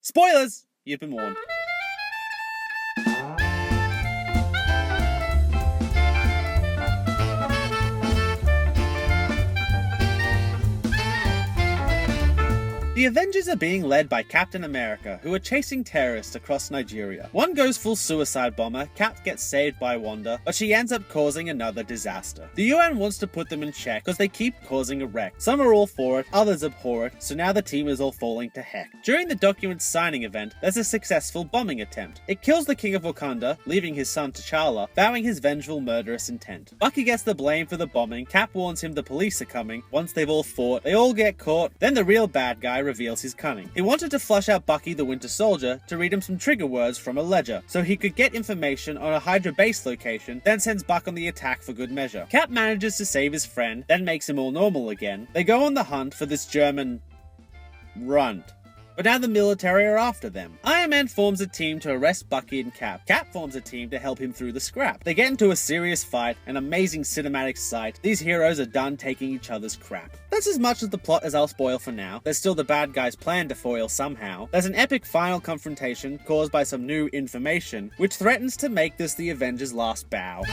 Spoilers! You've been warned. The Avengers are being led by Captain America, who are chasing terrorists across Nigeria. One goes full suicide bomber, Cap gets saved by Wanda, but she ends up causing another disaster. The UN wants to put them in check because they keep causing a wreck. Some are all for it, others abhor it, so now the team is all falling to heck. During the document signing event, there's a successful bombing attempt. It kills the King of Wakanda, leaving his son T'Challa, vowing his vengeful murderous intent. Bucky gets the blame for the bombing, Cap warns him the police are coming. Once they've all fought, they all get caught, then the real bad guy reveals his cunning. He wanted to flush out Bucky the Winter Soldier to read him some trigger words from a ledger, so he could get information on a Hydra base location, then sends Buck on the attack for good measure. Cap manages to save his friend, then makes him all normal again. They go on the hunt for this German runt. But now the military are after them. Iron Man forms a team to arrest Bucky and Cap. Cap forms a team to help him through the scrap. They get into a serious fight, an amazing cinematic sight. These heroes are done taking each other's crap. That's as much of the plot as I'll spoil for now. There's still the bad guy's plan to foil somehow. There's an epic final confrontation caused by some new information, which threatens to make this the Avengers' last bow.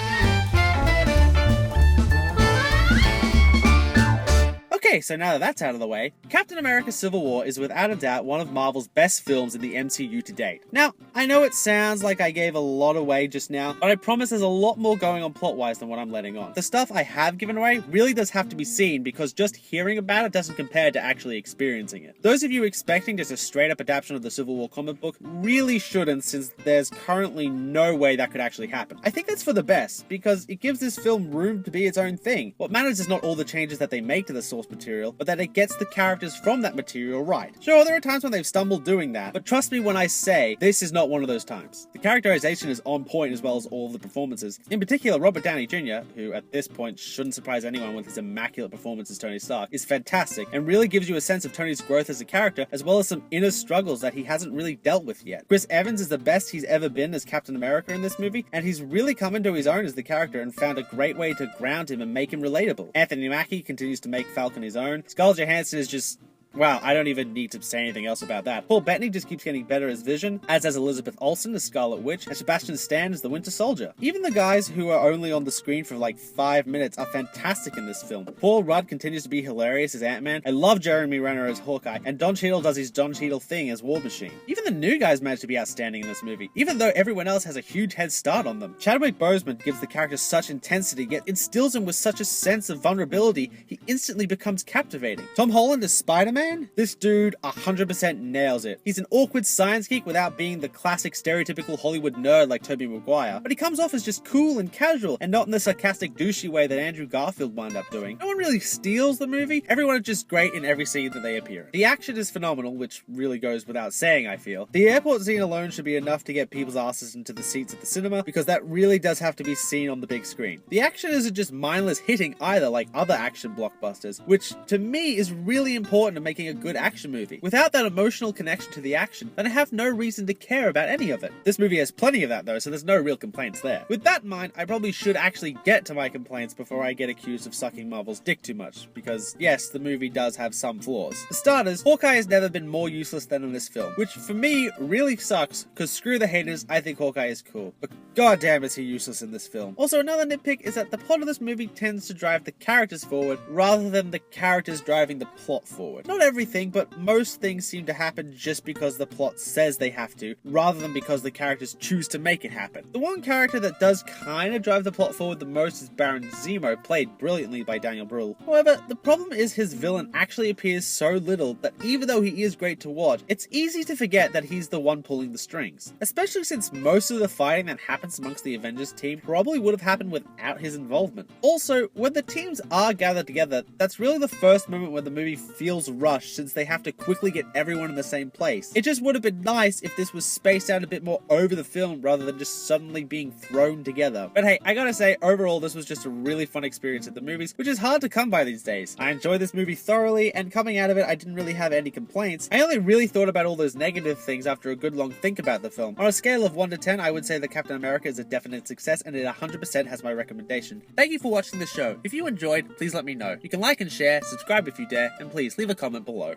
Okay, so now that that's out of the way, Captain America Civil War is without a doubt one of Marvel's best films in the MCU to date. Now, I know it sounds like I gave a lot away just now, but I promise there's a lot more going on plot-wise than what I'm letting on. The stuff I have given away really does have to be seen because just hearing about it doesn't compare to actually experiencing it. Those of you expecting just a straight-up adaptation of the Civil War comic book really shouldn't, since there's currently no way that could actually happen. I think that's for the best, because it gives this film room to be its own thing. What matters is not all the changes that they make to the source material, but that it gets the characters from that material right. Sure, there are times when they've stumbled doing that, but trust me when I say this is not one of those times. The characterization is on point as well as all of the performances. In particular, Robert Downey Jr., who at this point shouldn't surprise anyone with his immaculate performance as Tony Stark, is fantastic and really gives you a sense of Tony's growth as a character as well as some inner struggles that he hasn't really dealt with yet. Chris Evans is the best he's ever been as Captain America in this movie, and he's really come into his own as the character and found a great way to ground him and make him relatable. Anthony Mackie continues to make Falcon his own. Scarlett Johansson is just... wow, I don't even need to say anything else about that. Paul Bettany just keeps getting better as Vision, as Elizabeth Olsen as Scarlet Witch, and Sebastian Stan as the Winter Soldier. Even the guys who are only on the screen for like 5 minutes are fantastic in this film. Paul Rudd continues to be hilarious as Ant-Man. I love Jeremy Renner as Hawkeye, and Don Cheadle does his Don Cheadle thing as War Machine. Even the new guys manage to be outstanding in this movie, even though everyone else has a huge head start on them. Chadwick Boseman gives the character such intensity, yet instills him with such a sense of vulnerability, he instantly becomes captivating. Tom Holland as Spider-Man? This dude 100% nails it. He's an awkward science geek without being the classic stereotypical Hollywood nerd like Tobey Maguire, but he comes off as just cool and casual, and not in the sarcastic douchey way that Andrew Garfield wound up doing. No one really steals the movie, everyone is just great in every scene that they appear in. The action is phenomenal, which really goes without saying, I feel. The airport scene alone should be enough to get people's asses into the seats at the cinema, because that really does have to be seen on the big screen. The action isn't just mindless hitting either like other action blockbusters, which to me is really important to making a good action movie. Without that emotional connection to the action, then I have no reason to care about any of it. This movie has plenty of that though, so there's no real complaints there. With that in mind, I probably should actually get to my complaints before I get accused of sucking Marvel's dick too much, because yes, the movie does have some flaws. For starters, Hawkeye has never been more useless than in this film, which for me really sucks, because screw the haters, I think Hawkeye is cool, but goddamn is he useless in this film. Also, another nitpick is that the plot of this movie tends to drive the characters forward rather than the characters driving the plot forward. Not everything, but most things seem to happen just because the plot says they have to, rather than because the characters choose to make it happen. The one character that does kind of drive the plot forward the most is Baron Zemo, played brilliantly by Daniel Bruhl. However, the problem is his villain actually appears so little that even though he is great to watch, it's easy to forget that he's the one pulling the strings. Especially since most of the fighting that happens amongst the Avengers team probably would have happened without his involvement. Also, when the teams are gathered together, that's really the first moment where the movie feels rushed, since they have to quickly get everyone in the same place. It just would have been nice if this was spaced out a bit more over the film rather than just suddenly being thrown together. But hey, I gotta say, overall this was just a really fun experience at the movies, which is hard to come by these days. I enjoyed this movie thoroughly, and coming out of it I didn't really have any complaints. I only really thought about all those negative things after a good long think about the film. On a scale of 1 to 10, I would say that Captain America is a definite success, and it 100% has my recommendation. Thank you for watching the show. If you enjoyed, please let me know. You can like and share, subscribe if you dare, and please leave a comment below.